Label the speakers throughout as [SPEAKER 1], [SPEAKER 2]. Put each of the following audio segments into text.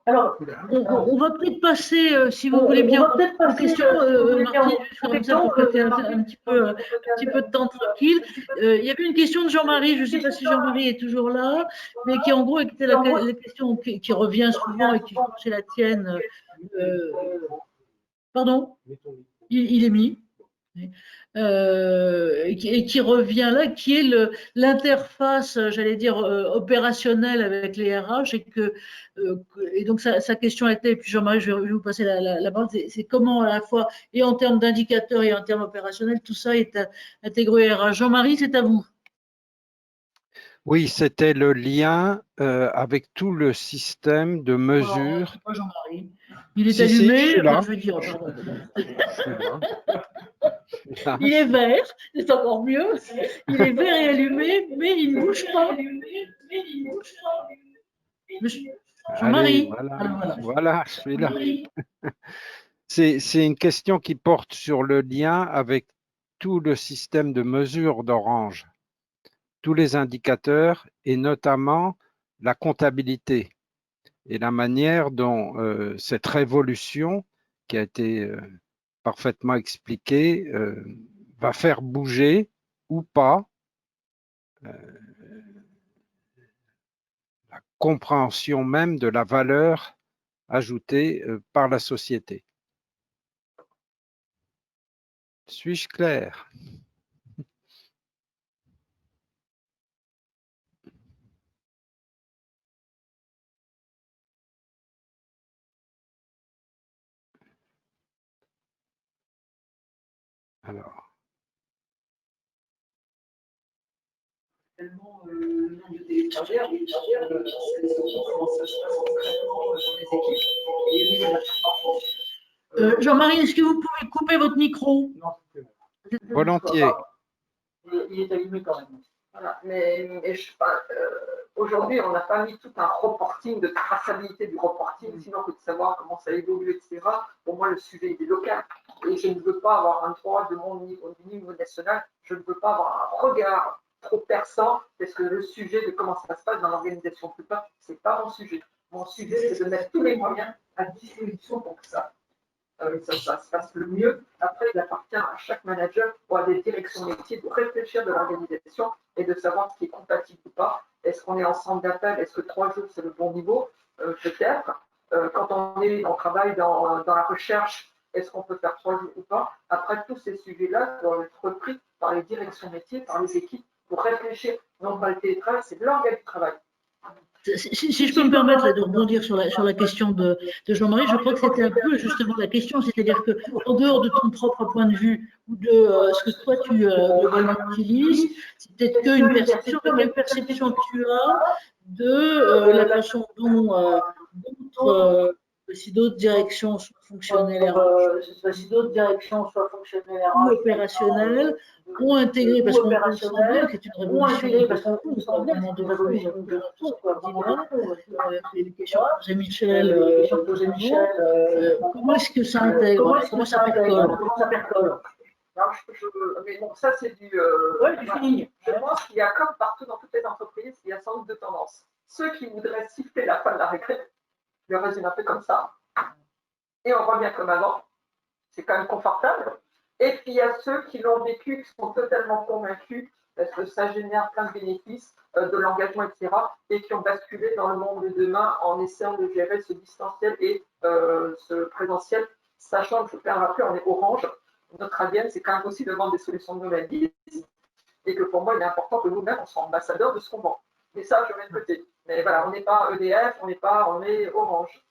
[SPEAKER 1] Alors, on va peut-être passer, si vous voulez bien, aux questions, Martine, juste comme ça pour que tu aies un petit peu de temps tranquille. Il y avait une question de Jean-Marie, je ne sais pas si Jean-Marie est toujours là, mais qui en gros était la question qui revient souvent et qui chez la tienne. Pardon, il est mis. Et qui revient là, qui est l'interface, j'allais dire, opérationnelle avec les RH, et donc sa question était, et puis Jean-Marie, je vais vous passer la parole, c'est comment à la fois, et en termes d'indicateurs et en termes opérationnels, tout ça est intégré au RH. Jean-Marie, c'est à vous.
[SPEAKER 2] Oui, c'était le lien avec tout le système de mesure.
[SPEAKER 1] C'est pas Jean-Marie. Il est allumé,
[SPEAKER 2] je suis là.
[SPEAKER 1] je veux dire, pardon.
[SPEAKER 2] Je suis là.
[SPEAKER 1] Il est vert, c'est encore mieux. Il est vert et allumé, mais il ne bouge pas.
[SPEAKER 2] Allez,
[SPEAKER 1] Jean-Marie.
[SPEAKER 2] voilà, je suis là. C'est une question qui porte sur le lien avec tout le système de mesure d'Orange, tous les indicateurs et notamment la comptabilité et la manière dont cette révolution qui a été parfaitement expliquée va faire bouger ou pas la compréhension même de la valeur ajoutée par la société. Suis-je clair? Alors.
[SPEAKER 1] Jean-Marie, est-ce que vous pouvez couper votre micro?
[SPEAKER 2] Volontiers.
[SPEAKER 3] Il est allumé quand même. Voilà. Mais aujourd'hui, on n'a pas mis tout un reporting de traçabilité du reporting, sinon que de savoir comment ça évolue, etc. Pour moi, le sujet est local. Et je ne veux pas avoir un droit de mon niveau national. Je ne veux pas avoir un regard trop perçant, parce que le sujet de comment ça se passe dans l'organisation plus tard, ce n'est pas mon sujet. Mon sujet, c'est de mettre tous les moyens à disposition pour que ça se passe le mieux. Après, il appartient à chaque manager ou à des directions métiers de réfléchir de l'organisation et de savoir ce qui est compatible ou pas. Est-ce qu'on est en centre d'appel? Est-ce que 3 jours, c'est le bon niveau? Peut-être. Quand on travaille dans la recherche, est-ce qu'on peut faire 3 jours ou pas? Après, tous ces sujets-là doivent être repris par les directions métiers, par les équipes, pour réfléchir. Non pas le télétravail, c'est l'organe du travail.
[SPEAKER 1] Si je peux me permettre de rebondir sur la question de Jean-Marie, je crois que c'était un peu justement la question, c'est-à-dire qu'en dehors de ton propre point de vue ou de ce que toi tu globalement utilises, c'est peut-être qu'une perception, mais quelle perception tu as de la façon dont si d'autres directions soit fonctionnelles ou opérationnelles ont intégré, parce qu'on sent bien que c'est une révolution de fond, pas vraiment de fond, les questions posées Michel, comment est-ce que ça intègre, comment ça percole?
[SPEAKER 3] Mais bon, ça c'est du feeling. Je pense qu'il y a, comme partout dans toutes les entreprises, il y a sans doute deux tendances. Ceux qui voudraient siffler la fin de la récré, je le résume un peu comme ça, et on revient comme avant, c'est quand même confortable. Et puis il y a ceux qui l'ont vécu, qui sont totalement convaincus, parce que ça génère plein de bénéfices, de l'engagement, etc., et qui ont basculé dans le monde de demain en essayant de gérer ce distanciel et ce présentiel, sachant que, je peux rappeler, on est Orange. Notre ADN, c'est quand même aussi de vendre des solutions de nouvelles vies, et que pour moi, il est important que nous-mêmes, on soit ambassadeurs de ce qu'on vend. Et ça, je mets de côté. Mais voilà, on n'est pas EDF, on est Orange.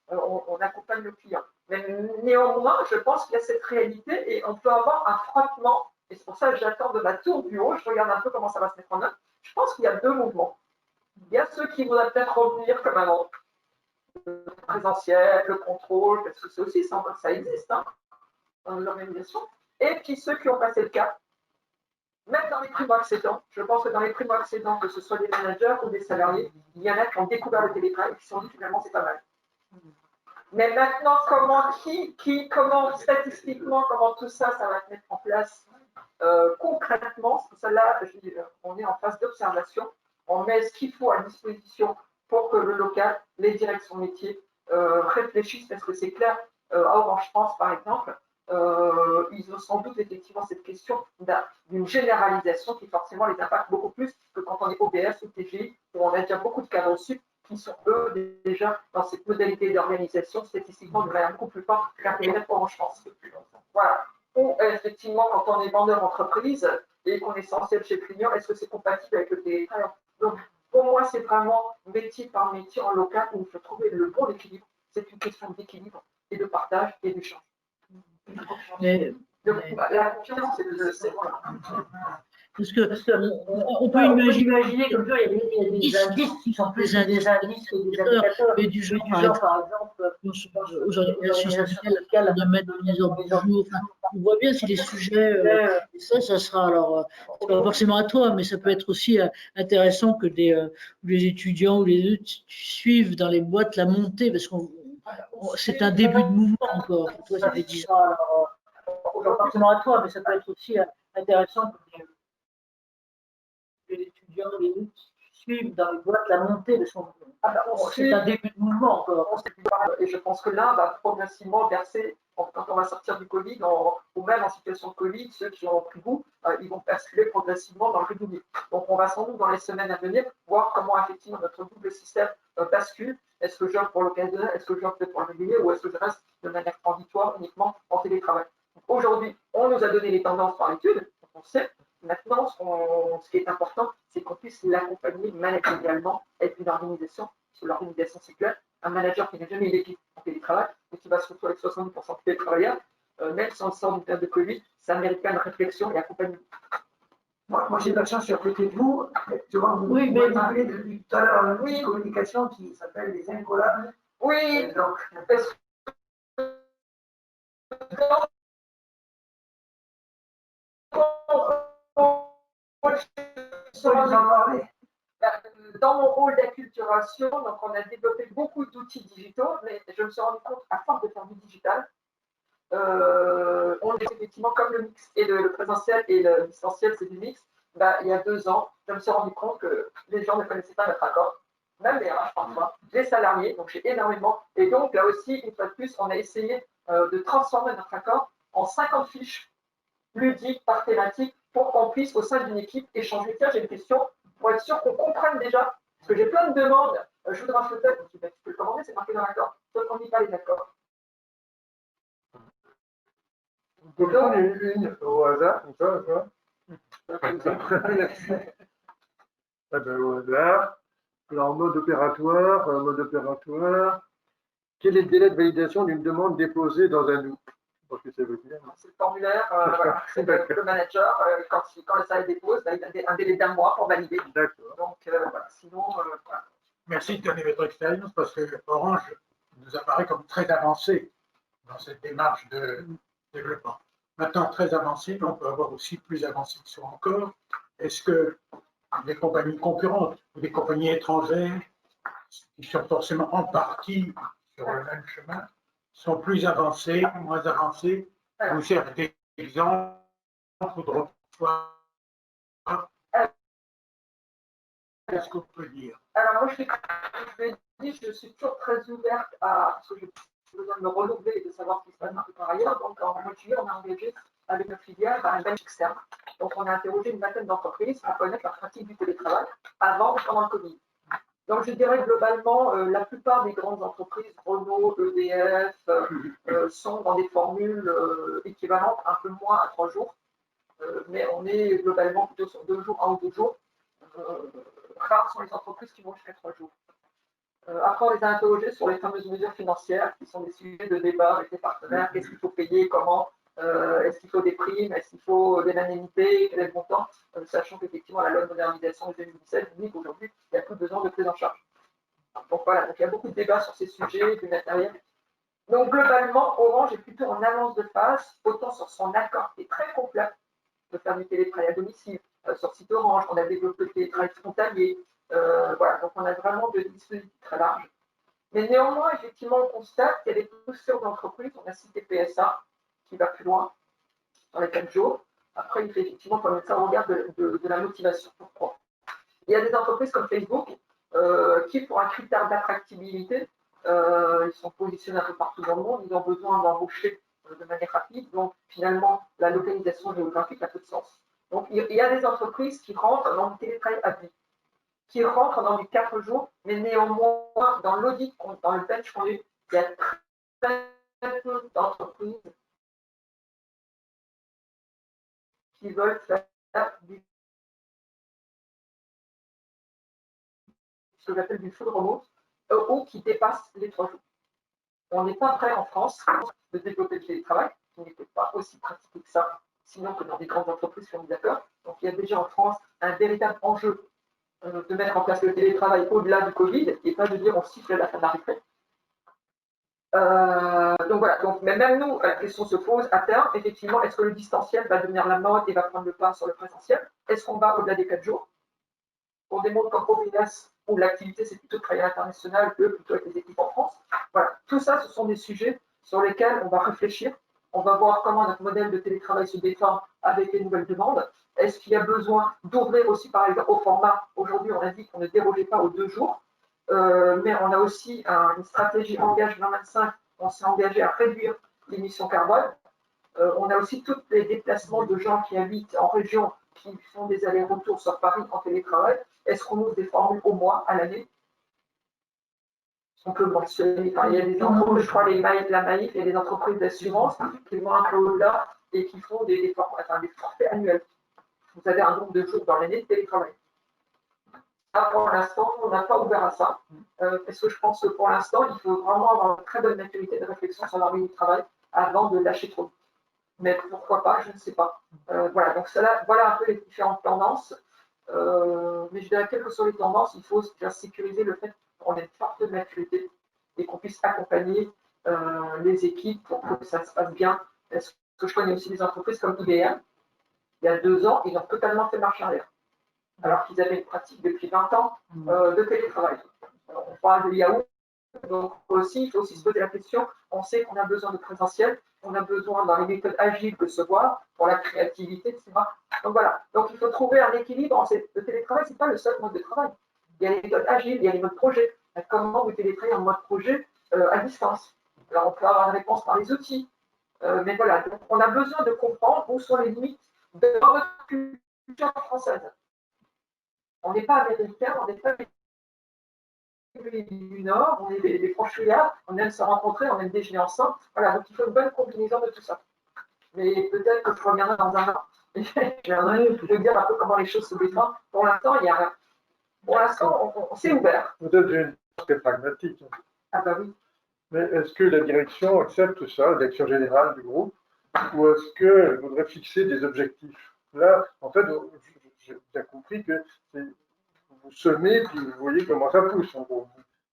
[SPEAKER 3] On accompagne le client. Mais néanmoins, je pense qu'il y a cette réalité et on peut avoir un frottement. Et c'est pour ça que j'attends de ma tour du haut. Je regarde un peu comment ça va se mettre en œuvre. Je pense qu'il y a deux mouvements. Il y a ceux qui voudraient peut-être revenir comme avant, le présentiel, le contrôle, parce que c'est aussi ça existe dans l'organisation. Et puis ceux qui ont passé le cap, même dans les primo-accédants, je pense que dans les primo-accédants, que ce soit des managers ou des salariés, il y en a qui ont découvert le télétravail et qui se sont dit finalement c'est pas mal. Mais maintenant, comment statistiquement, comment tout ça, ça va se mettre en place concrètement? C'est pour ça là, on est en phase d'observation. On met ce qu'il faut à disposition pour que le local, les directions métiers réfléchissent, parce que c'est clair, à Orange France, par exemple, ils ont sans doute effectivement cette question d'une généralisation qui forcément les impacte beaucoup plus que quand on est OBS ou TGI, où on a déjà beaucoup de cadres sup qui sont eux déjà dans cette modalité d'organisation statistiquement de manière beaucoup plus forte qu'un périmètre Orange France. Voilà. Ou effectivement, quand on est vendeur entreprise et qu'on est essentiel chez le client, est-ce que c'est compatible avec le télétravail? Donc, pour moi, c'est vraiment métier par métier en local où il faut trouver le bon équilibre. C'est une question d'équilibre et de partage et d'échange. La confiance, c'est voilà.
[SPEAKER 1] Parce que on peut imaginer comme ça, il y a des indices qui sont plus des indices que des indicateurs, mais du genre, par exemple, aux organisations syndicales, de mettre des ordres du jour. Enfin, on voit bien si les sujets, et ça sera alors, c'est pas forcément à toi, mais ça peut être aussi intéressant que les étudiants ou les autres suivent dans les boîtes la montée, parce que c'est un début de mouvement encore. Toi, ça fait 10 ans, alors, pas forcément à toi, mais ça peut être aussi intéressant que les étudiants, les autres suivent dans les boîtes la montée de son. C'est un début de mouvement encore.
[SPEAKER 3] Et je pense que là, on va progressivement verser, quand on va sortir du Covid, ou même en situation de Covid, ceux qui ont pris goût, ils vont basculer progressivement dans le régulier. Donc on va sans doute dans les semaines à venir voir comment effectivement notre double système bascule. Est-ce que j'offre pour l'occasionnel, est-ce que j'offre pour le régulier, ou est-ce que je reste de manière transitoire uniquement en télétravail? Aujourd'hui, on nous a donné les tendances par l'étude, on sait. Maintenant, ce qui est important, c'est qu'on puisse l'accompagner managérialement avec une organisation. Parce que l'organisation, c'est clair. Un manager qui n'a jamais eu d'équipe en télétravail et qui va se retrouver avec 70% de télétravailleurs, même si on sort d'une période de Covid, ça mérite quand même réflexion et accompagnement.
[SPEAKER 4] Moi j'ai de la chance, je suis à côté de vous. Tu vois, vous m'avez parlé depuis tout à l'heure d'une communication qui s'appelle les incollables.
[SPEAKER 3] Oui,
[SPEAKER 4] donc.
[SPEAKER 3] Dans mon rôle d'acculturation, donc on a développé beaucoup d'outils digitaux, mais je me suis rendu compte, à force de faire du digital, on est effectivement comme le mix et le présentiel et le distanciel, c'est du mix. Il y a 2 ans, je me suis rendu compte que les gens ne connaissaient pas notre accord, même les RH parfois, les salariés, donc j'ai énormément. Et donc là aussi, une fois de plus, on a essayé de transformer notre accord en 50 fiches ludiques par thématique pour qu'on puisse, au sein d'une équipe, échanger. Tiens, j'ai une question, pour être sûr qu'on comprenne déjà, parce que j'ai plein de demandes, je voudrais un fauteuil, tu peux le commander, c'est marqué dans l'accord, sauf qu'on ne dit pas les accords.
[SPEAKER 4] On peut prendre une au hasard, comme ça, tu vois. Au hasard. Alors, mode opératoire. Quel est le délai de validation d'une demande déposée dans un doute? Qu'est-ce que ça veut dire?
[SPEAKER 3] C'est le formulaire, voilà. C'est le manager, quand le salarié dépose, il a un délai d'1 mois pour valider.
[SPEAKER 4] D'accord.
[SPEAKER 3] Donc, voilà. Sinon, voilà.
[SPEAKER 5] Merci de donner votre expérience parce que Orange nous apparaît comme très avancé dans cette démarche de développement. Maintenant, très avancé, mais on peut avoir aussi plus avancé que ça encore. Est-ce que les compagnies concurrentes ou des compagnies étrangères qui sont forcément en partie sur le même chemin sont plus avancées, moins avancées? Vous servez des exemples de revoir. Qu'est-ce qu'on peut dire?
[SPEAKER 3] Alors, moi, je suis toujours très ouverte parce que j'ai besoin de me renouveler et de savoir ce qui se passe un peu par ailleurs. Donc, en mois de juillet, on a engagé avec notre filiale un bench externe. Donc, on a interrogé une vingtaine d'entreprises pour connaître la pratique du télétravail avant et pendant le Covid. Donc, je dirais globalement, la plupart des grandes entreprises, Renault, EDF, sont dans des formules équivalentes, un peu moins à 3 jours. Mais on est globalement plutôt sur 2 jours, 1 ou 2 jours. Rares sont les entreprises qui vont jusqu'à 3 jours. Après, on les a interrogés sur les fameuses mesures financières qui sont des sujets de débat avec les partenaires. Qu'est-ce qu'il faut payer? Comment? Est-ce qu'il faut des primes? Est-ce qu'il faut des indemnités? Quel est le montant? Sachant qu'effectivement, la loi de modernisation de 2017 dit qu'aujourd'hui, il n'y a plus besoin de prise en charge. Donc voilà, donc il y a beaucoup de débats sur ces sujets, du matériel. Donc globalement, Orange est plutôt en avance de phase, autant sur son accord qui est très complet de faire du télétravail à domicile. Sur site Orange, on a développé le télétravail frontalier. Voilà, donc on a vraiment des dispositifs très larges. Mais néanmoins, effectivement, on constate qu'il y a des postures d'entreprise. On a cité PSA, qui va plus loin, dans les 4 jours. Après, il fait effectivement, comme ça, on regarde de la motivation. Pourquoi? Il y a des entreprises comme Facebook qui, pour un critère d'attractivité, Ils sont positionnés un peu partout dans le monde. Ils ont besoin d'embaucher de manière rapide. Donc, finalement, la localisation géographique a peu de sens. Donc, il y a des entreprises qui rentrent dans le télétravail à vie, qui rentrent dans les 4 jours, mais néanmoins, dans l'audit, dans le bench qu'on a eu, il y a très peu d'entreprises qui veulent faire ce que j'appelle du full remote, ou qui dépassent les 3 jours. On n'est pas prêt en France de développer le télétravail, qui n'est pas aussi pratique que ça, sinon que dans des grandes entreprises, on est d'accord. Donc il y a déjà en France un véritable enjeu de mettre en place le télétravail au-delà du Covid, et pas de dire on siffle à la fin de la retraite. Donc voilà, donc, mais même nous, la question se pose à terme, effectivement, est-ce que le distanciel va devenir la mode et va prendre le pas sur le présentiel? Est-ce qu'on va au-delà des 4 jours? Pour des mondes comme Providence, où l'activité c'est plutôt de travailler à l'international que plutôt avec les équipes en France. Voilà, tout ça, ce sont des sujets sur lesquels on va réfléchir. On va voir comment notre modèle de télétravail se défend avec les nouvelles demandes. Est-ce qu'il y a besoin d'ouvrir aussi, par exemple, au format? Aujourd'hui, on a dit qu'on ne dérogeait pas aux 2 jours, mais on a aussi une stratégie Engage 2025. On s'est engagé à réduire l'émission carbone. On a aussi tous les déplacements de gens qui habitent en région, qui font des allers-retours sur Paris en télétravail. Est-ce qu'on ouvre des formules au mois, à l'année? On peut mentionner, il y a des entreprises, je crois, la Maïf et les entreprises d'assurance qui vont un peu au-delà et qui font des forfaits annuels. Vous avez un nombre de jours dans l'année de télétravail. Là, pour l'instant, on n'a pas ouvert à ça, parce que je pense que pour l'instant, il faut vraiment avoir une très bonne maturité de réflexion sur l'organisation du travail avant de lâcher trop vite. Mais pourquoi pas, je ne sais pas. Voilà, donc voilà un peu les différentes tendances. Mais je dirais que sur les tendances, il faut déjà sécuriser le fait qu'on ait une forte maturité et qu'on puisse accompagner les équipes pour que ça se passe bien. Parce que je connais aussi des entreprises comme IBM. Il y a 2 ans, ils ont totalement fait marche arrière. Alors qu'ils avaient une pratique depuis 20 ans de télétravail. On parle de Yahoo. Donc aussi, il faut aussi se poser la question, on sait qu'on a besoin de présentiel, on a besoin dans les méthodes agiles de se voir, pour la créativité, etc. Donc voilà, donc il faut trouver un équilibre. Le télétravail, ce n'est pas le seul mode de travail. Il y a les méthodes agiles, il y a les modes projet. Comment vous télétravaillez en mode projet à distance? Alors on peut avoir une réponse par les outils. Mais voilà, donc on a besoin de comprendre où sont les limites de notre culture française. On n'est pas américain, on n'est pas du Nord, on est des franchouillards, on aime se rencontrer, on aime déjeuner ensemble. Voilà, donc il faut une bonne combinaison de tout ça. Mais peut-être que je reviendrai dans un an et je viendrai vous dire un peu comment les choses se défendent. Pour l'instant, on s'est ouvert.
[SPEAKER 6] Peut-être une très pragmatique.
[SPEAKER 3] Ah bah oui.
[SPEAKER 6] Mais est-ce que la direction accepte ça, la direction générale du groupe, ou est-ce qu'elle voudrait fixer des objectifs? Là, en fait, j'ai bien compris que vous semez, puis vous voyez comment ça pousse, en gros.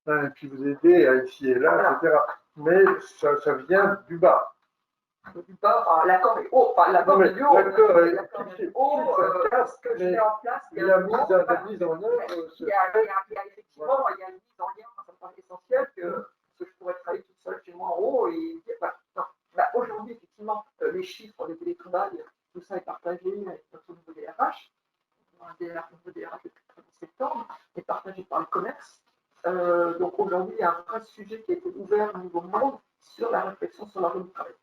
[SPEAKER 6] Et puis vous aidez à ici et là, etc. Mais ça vient du bas.
[SPEAKER 3] Du bas, l'accord est haut. L'accord est haut.
[SPEAKER 6] L'accord est
[SPEAKER 3] haut. Ce que je mets en place, il y a
[SPEAKER 6] la mise en œuvre.
[SPEAKER 3] Il y a effectivement une mise en lien, ça me paraît essentiel que je pourrais travailler toute seule chez moi en haut. Et aujourd'hui, effectivement, les chiffres de télétravail, tout ça est partagé avec notre nouveau DRH. Un nouveau DRH depuis le 1er septembre, est partagé par le commerce. Donc aujourd'hui, il y a un vrai sujet qui a été ouvert au niveau monde sur la réflexion sur l'organisation du travail.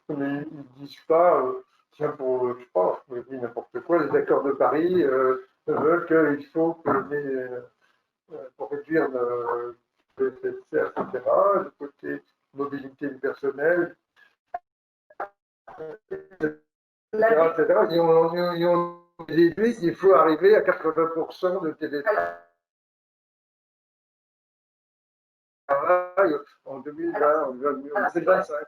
[SPEAKER 6] Mais ils ne disent pas, tiens, pour, je sais pas, je dis n'importe quoi, les accords de Paris veulent qu'il faut que pour réduire le FSC, etc., le côté mobilité du personnel, etc. Et on déduit qu'il faut arriver à 80% de télétravail en 2020, en 2025.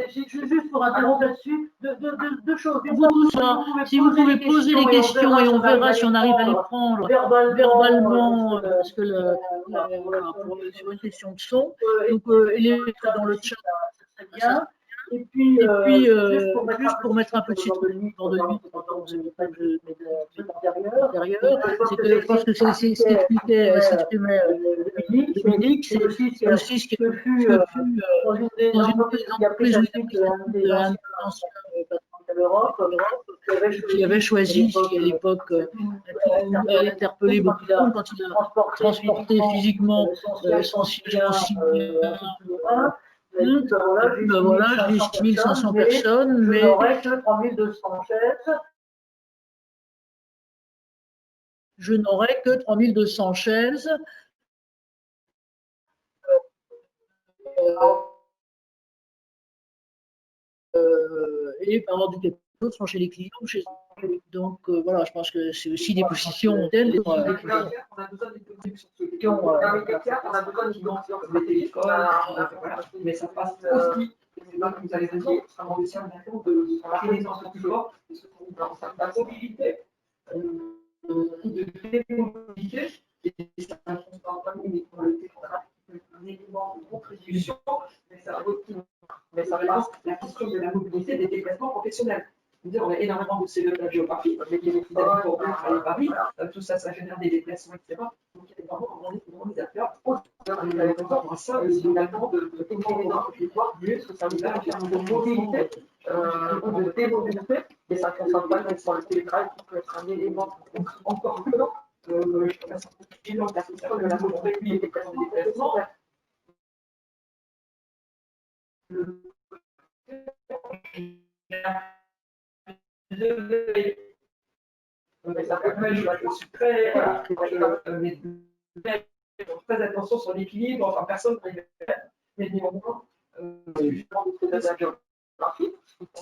[SPEAKER 1] Juste pour interrompre là-dessus, deux choses. Vous tous, si vous pouvez poser les questions et on verra si on arrive à les prendre verbalement, parce que sur une question de son, donc les mettre dans le chat, c'est très bien. Et puis juste pour mettre un peu de citronnelle dans de l'huile, c'est que je pense que c'est ce qu'exprimait Dominique, c'est aussi ce que fut dans une des entreprises où il y a pris un ancien patron de l'Europe, qui avait choisi, qui à l'époque a interpellé beaucoup de monde quand il a transporté physiquement son siège en Chine. Ben voilà, j'ai 6500 personnes, mais
[SPEAKER 4] je n'aurai que 3200 chaises.
[SPEAKER 1] Je n'aurai que 3200 chaises. Et par ordre du capitaux sont chez les clients ou chez eux. Donc voilà, je pense que c'est aussi des positions telles.
[SPEAKER 3] On a besoin d'une production on a besoin d'une dimension mais ça passe aussi. C'est là que vous avez dit, ça rend aussi un accent de la connaissance plus forte, la mobilité, de mobilité, et ça ne compte pas uniquement le télétravail, un élément de contribution, mais ça reste la question de la mobilité des déplacements professionnels. On a énormément de cellules de la géographie, les bénéfices pour Paris, tout ça, ça génère des déplacements, etc. Donc, il y a vraiment des affaires. On ça, également de développer dans le territoire, mieux ce que ça nous a en termes de mobilité, de démobilité, et ça ne concerne pas même sur le télétravail, qui peut être un élément encore plus long. Je pense que la question de la mobilité et des déplacements. Ça peut je suis très, très attention sur l'équilibre, enfin personne mais néanmoins,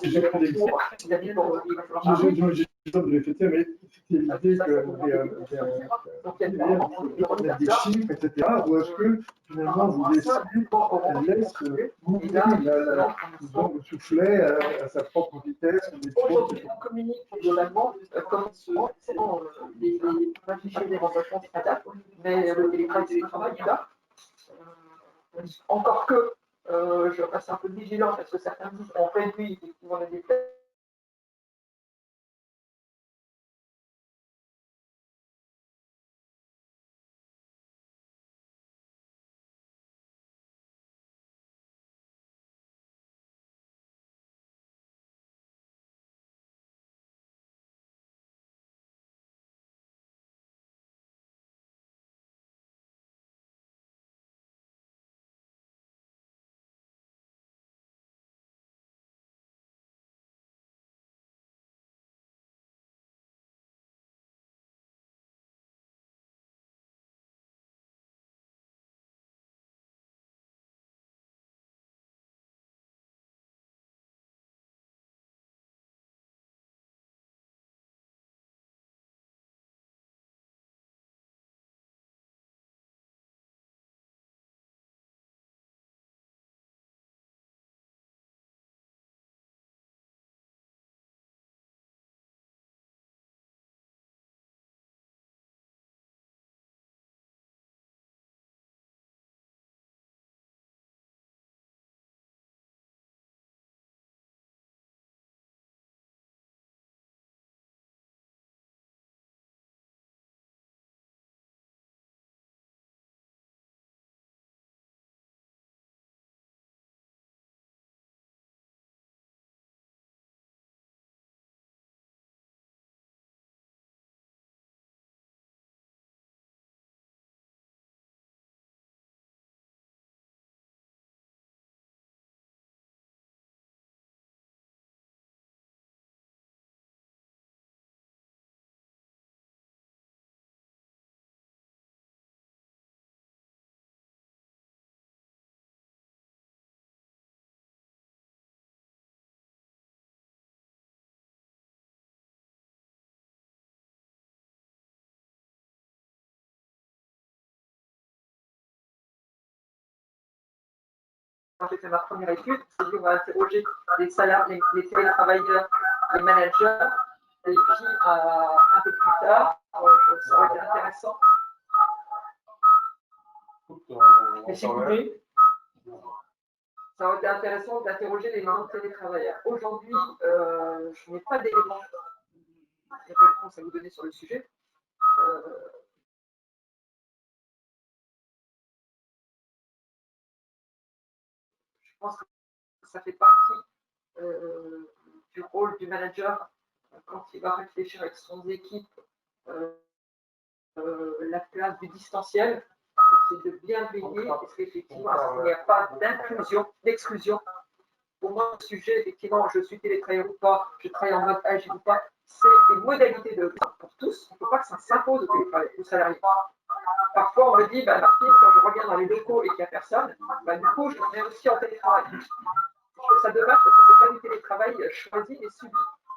[SPEAKER 6] J'ai de répéter, mais c'est l'idée que des chiffres, etc. Ou est-ce que finalement vous laisse mourir le soufflet à sa propre vitesse?
[SPEAKER 3] Aujourd'hui, on communique globalement comme les affichés des rencontres s'adaptent, mais le télétravail est là. Encore que je reste un peu vigilant parce que certains disent qu'on réduit effectivement les déplacements. Quand j'ai fait ma première étude, c'est qu'on va interroger les salariés, les télétravailleurs, les managers, et puis un peu plus tard, ça aurait été intéressant. Mais si vous voulez, ça aurait été intéressant d'interroger les non-télétravailleurs. Aujourd'hui, je n'ai pas d'éléments de réponse à vous donner sur le sujet. Je pense que ça fait partie du rôle du manager quand il va réfléchir avec son équipe, la place du distanciel, c'est de bien veiller, parce qu'effectivement, il n'y a pas d'exclusion. Pour moi, le sujet, effectivement, je suis télétravailleur ou pas, je travaille en mode agile ou pas, c'est des modalités pour tous. Il ne faut pas que ça s'impose aux salariés. Parfois, on me dit, Martine, quand je regarde dans les locaux et qu'il n'y a personne, du coup, je reviens aussi en télétravail. Je trouve ça dommage parce que ce n'est pas du télétravail choisi et subi.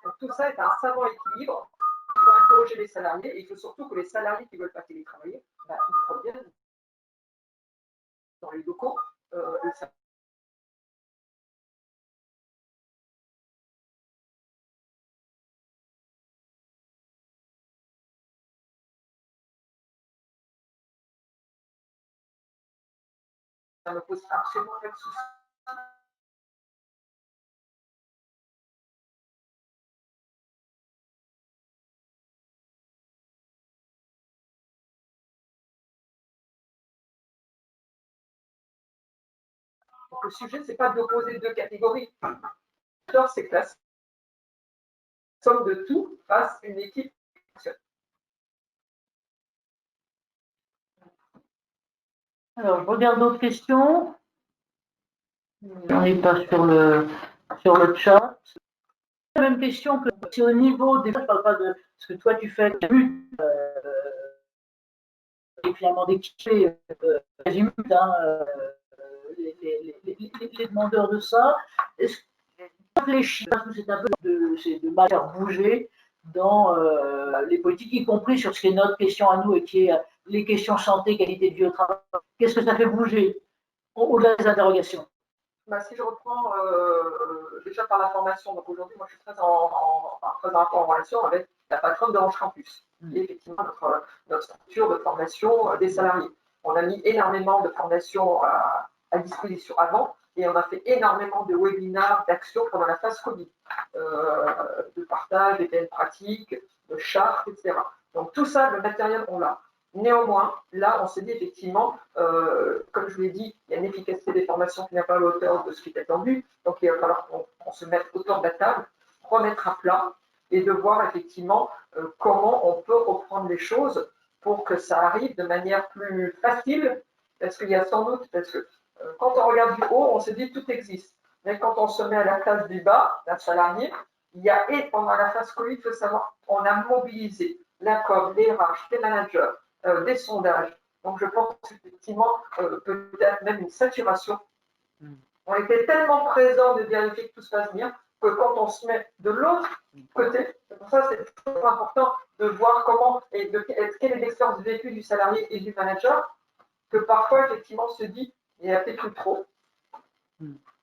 [SPEAKER 3] Donc, tout ça est un savant équilibre. Il faut interroger les salariés et il faut surtout que les salariés qui ne veulent pas télétravailler, ils reviennent dans les locaux. Ça ne me pose absolument pas de soucis. Donc, le sujet, ce n'est pas d'opposer deux catégories. Alors, c'est que la somme de tout fasse une équipe.
[SPEAKER 1] Alors, je regarde d'autres questions. On n'arrive pas sur le chat. La même question que si au niveau des. Je ne parle pas de ce que toi tu fais, et finalement d'équiper quasiment les demandeurs de ça. Est-ce que tu réfléchis, parce que c'est un peu de mal faire bouger dans les politiques, y compris sur ce qui est notre question à nous et qui est les questions santé, qualité de vie au travail. Qu'est-ce que ça fait bouger au-delà des interrogations?
[SPEAKER 3] Si je reprends déjà par la formation, donc aujourd'hui, moi je suis très en relation avec la patronne d'Orange Campus, qui est effectivement notre structure de formation des salariés. On a mis énormément de formations à disposition avant et on a fait énormément de webinaires, d'actions pendant la phase Covid, de partage, des belles pratiques, de chartes, etc. Donc tout ça, le matériel, on l'a. Néanmoins, là, on s'est dit effectivement, comme je vous l'ai dit, il y a une efficacité des formations qui n'est pas à la hauteur de ce qui est attendu. Donc, il va falloir qu'on se mette autour de la table, remettre à plat et de voir effectivement comment on peut reprendre les choses pour que ça arrive de manière plus facile. Parce qu'il y a sans doute, parce que quand on regarde du haut, on se dit tout existe. Mais quand on se met à la place du bas, d'un salarié, il y a, et pendant la phase Covid, il faut savoir, on a mobilisé la com, les RH, les managers, des sondages. Donc, je pense effectivement peut-être même une saturation. On était tellement présents de vérifier que tout se passe bien que quand on se met de l'autre côté, pour ça c'est très important de voir comment et quelle est l'expérience vécue du salarié et du manager, que parfois effectivement on se dit il y a peut-être plus trop.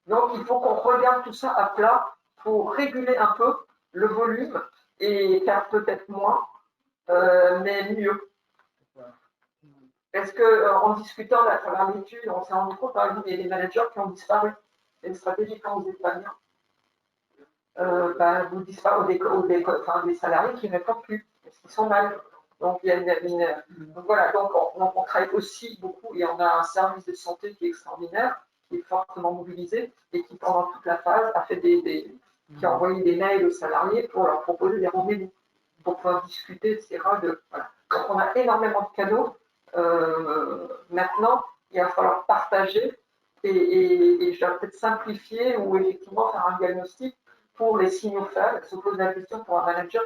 [SPEAKER 3] Donc, il faut qu'on regarde tout ça à plat pour réguler un peu le volume et faire peut-être moins, mais mieux. Parce qu'en discutant à travers l'étude, on s'est rendu compte, par exemple, il y a des managers qui ont disparu. C'est une stratégie quand vous n'êtes pas bien. Vous disparaissez des salariés qui ne répondent plus, parce qu'ils sont mal. Donc, il y a donc voilà, donc on travaille aussi beaucoup et on a un service de santé qui est extraordinaire, qui est fortement mobilisé et qui, pendant toute la phase, a fait qui a envoyé des mails aux salariés pour leur proposer des rendez-vous, pour pouvoir discuter, etc. Voilà. Donc, on a énormément de cadeaux. Maintenant, il va falloir partager et je vais peut-être simplifier ou effectivement faire un diagnostic pour les signaux faibles. Se pose la question pour un manager,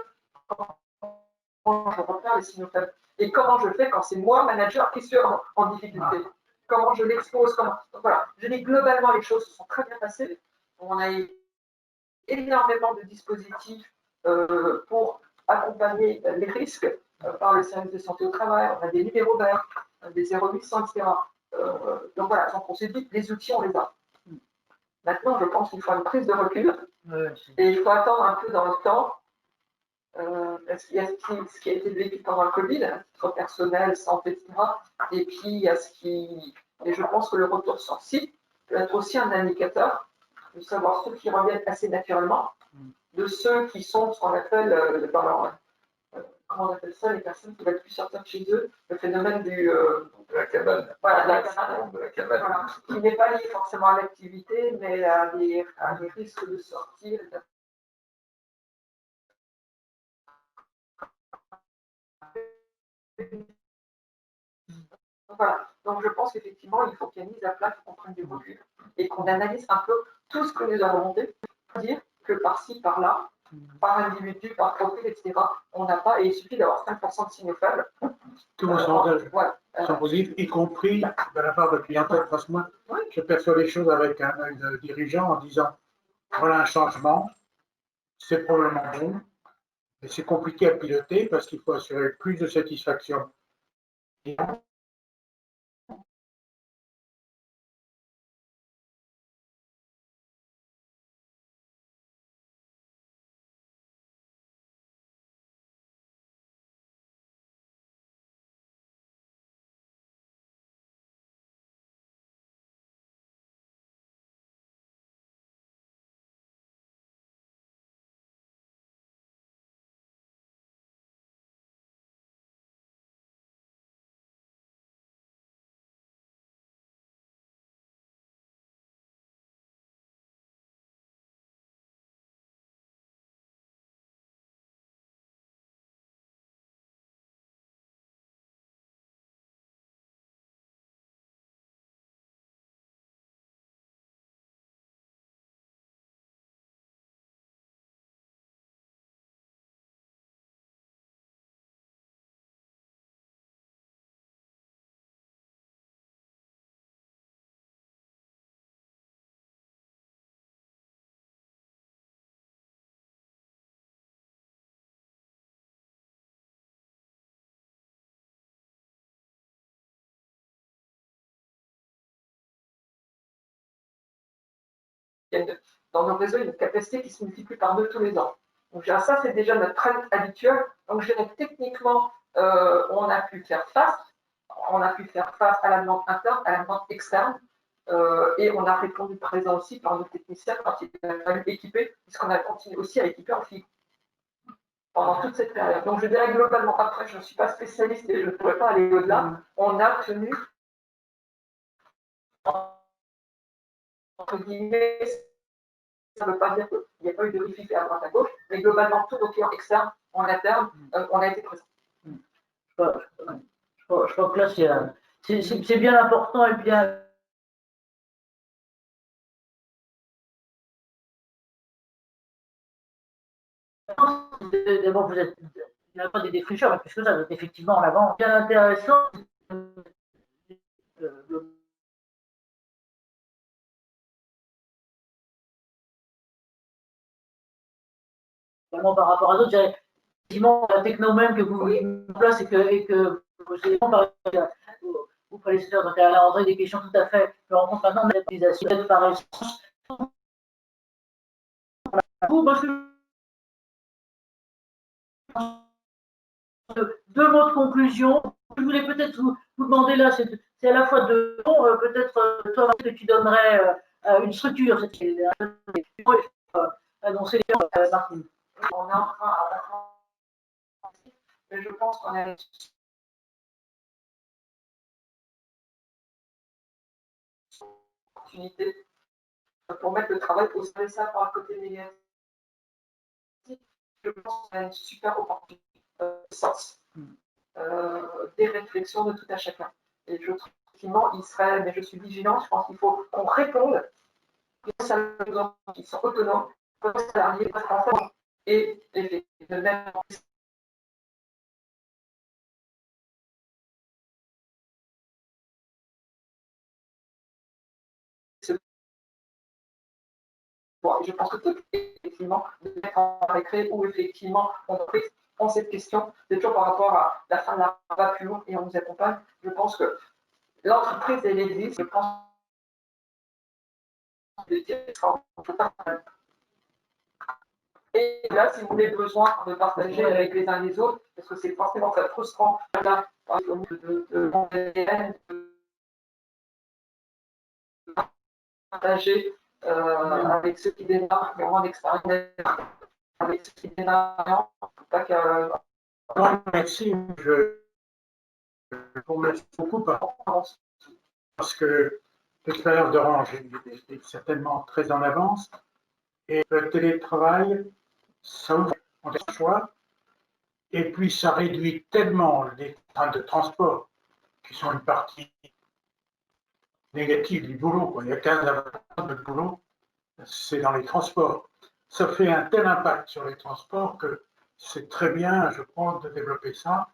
[SPEAKER 3] comment je repère les signaux faibles et comment je fais quand c'est moi, manager, qui suis en difficulté. Comment je l'expose, donc voilà. Je dis globalement, les choses se sont très bien passées. On a eu énormément de dispositifs pour accompagner les risques par le service de santé au travail. On a des numéros verts, des 0800, etc. Donc voilà, donc on s'est dit, les outils, on les a. Maintenant, je pense qu'il faut une prise de recul et il faut attendre un peu dans le temps. Parce qu'il y a ce qui a été vécu pendant le Covid, à titre personnel, santé, etc. Et puis, il y a ce qui. Et je pense que le retour sur site peut être aussi un indicateur de savoir ceux qui reviennent assez naturellement, de ceux qui sont ce qu'on appelle dans leur. Comment on appelle ça, les personnes qui ne veulent plus sortir de chez eux, le phénomène de la cabane. Voilà, de la cabane. Voilà. Qui n'est pas lié forcément à l'activité, mais à des risques de sortir, voilà. Donc je pense qu'effectivement, il faut qu'il y ait une mise à plat, qu'on prenne du recul et qu'on analyse un peu tout ce que nous avons monté, pour dire que par-ci, par-là, par individu, par profil, etc., on n'a pas, et il suffit d'avoir 5% de signaux faibles.
[SPEAKER 5] Tous vos sondages
[SPEAKER 3] Ouais,
[SPEAKER 5] sont positifs, y compris de la part de clientèle. Parce que moi, je perçois les choses avec un œil de dirigeant en disant, voilà un changement, c'est probablement bon, mais c'est compliqué à piloter parce qu'il faut assurer plus de satisfaction.
[SPEAKER 3] dans nos réseaux, il y a une capacité qui se multiplie par 2 tous les ans. Donc ça, c'est déjà notre trend habituel. Donc je dirais techniquement, on a pu faire face à la demande interne, à la demande externe, et on a répondu présent aussi par nos techniciens quand il a fallu équiper, puisqu'on a continué aussi à équiper en fibre pendant toute cette période. Donc je dirais globalement, après je ne suis pas spécialiste et je ne pourrais pas aller au-delà, on a tenu entre guillemets. Ça ne veut pas dire qu'il n'y a pas eu de rififi à droite à gauche, mais globalement, tous nos clients externes, en interne, on a été présents.
[SPEAKER 1] Je crois que là, c'est bien important et bien. D'abord, vous êtes, il n'y a pas des défricheurs, mais plus que ça, vous êtes effectivement en avant. Bien intéressant. Par rapport à d'autres, effectivement, la techno même que vous mettez en place et que vous prédécesseurs, donc à la rentrée des questions tout à fait, je rencontre maintenant l'utilisation par essence. Deux mots de conclusion. Je voulais peut-être vous demander là, c'est à la fois de peut-être toi que tu donnerais une structure, annoncer les Martine.
[SPEAKER 3] On est en train mais je pense qu'on a une opportunité pour mettre le travail au sein de ça par le côté négatif. Je pense qu'on a une super opportunité sens des réflexions de tout à chacun. Et je trouve qu'effectivement, il serait, mais je suis vigilante, je pense qu'il faut qu'on réponde grâce à nos enfants qui sont autonomes, comme salariés, enfants, et de même bon, je pense que tout, effectivement, de mettre en récré où effectivement on cette question, c'est toujours par rapport à la fin de la va plus loin et on nous accompagne. Je pense que l'entreprise, elle existe, je pense et là, si vous avez besoin de partager avec les uns les autres, parce que c'est forcément très frustrant, là, de partager avec ceux qui démarrent, vraiment d'expérience, avec ceux qui démarrent, pas que.
[SPEAKER 5] Merci, je vous remercie beaucoup parce que l'expérience d'Orange est certainement très en avance et le télétravail, ça ouvre un choix et puis ça réduit tellement les trains de transport qui sont une partie négative du boulot, quoi. Il y a 15% de boulot, c'est dans les transports. Ça fait un tel impact sur les transports que c'est très bien, je pense, de développer ça.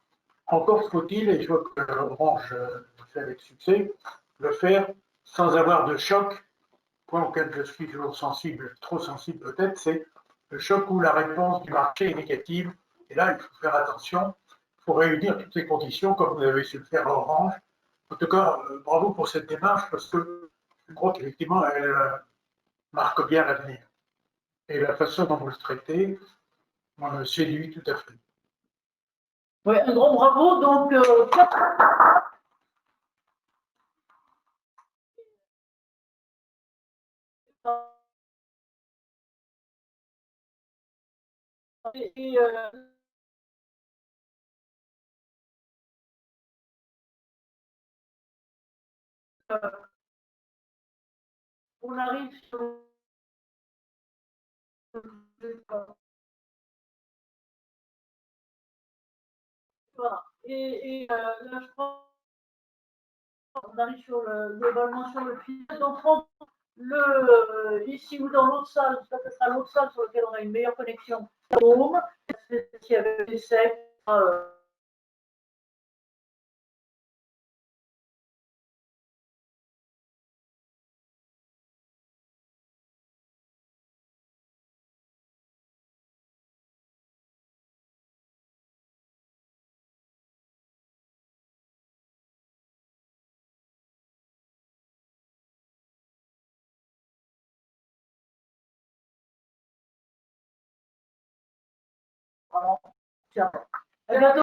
[SPEAKER 5] Encore faut-il, et je vois que Orange le fait avec succès, le faire sans avoir de choc. Point auquel je suis toujours sensible, trop sensible peut-être, c'est le choc où la réponse du marché est négative. Et là, il faut faire attention. Il faut réunir toutes les conditions, comme vous avez su le faire à Orange. En tout cas, bravo pour cette démarche, parce que je crois qu'effectivement, elle marque bien l'avenir. Et la façon dont vous le traitez, moi, me séduit tout à fait.
[SPEAKER 1] Oui, un grand bravo. Donc, et, on arrive sur voilà. Là, je crois qu'on arrive sur globalement sur le final. Donc, ici ou dans l'autre salle, ça sera l'autre salle sur laquelle on a une meilleure connexion. Home, s'il y avait des sectes, vraiment. Tiens. À bientôt.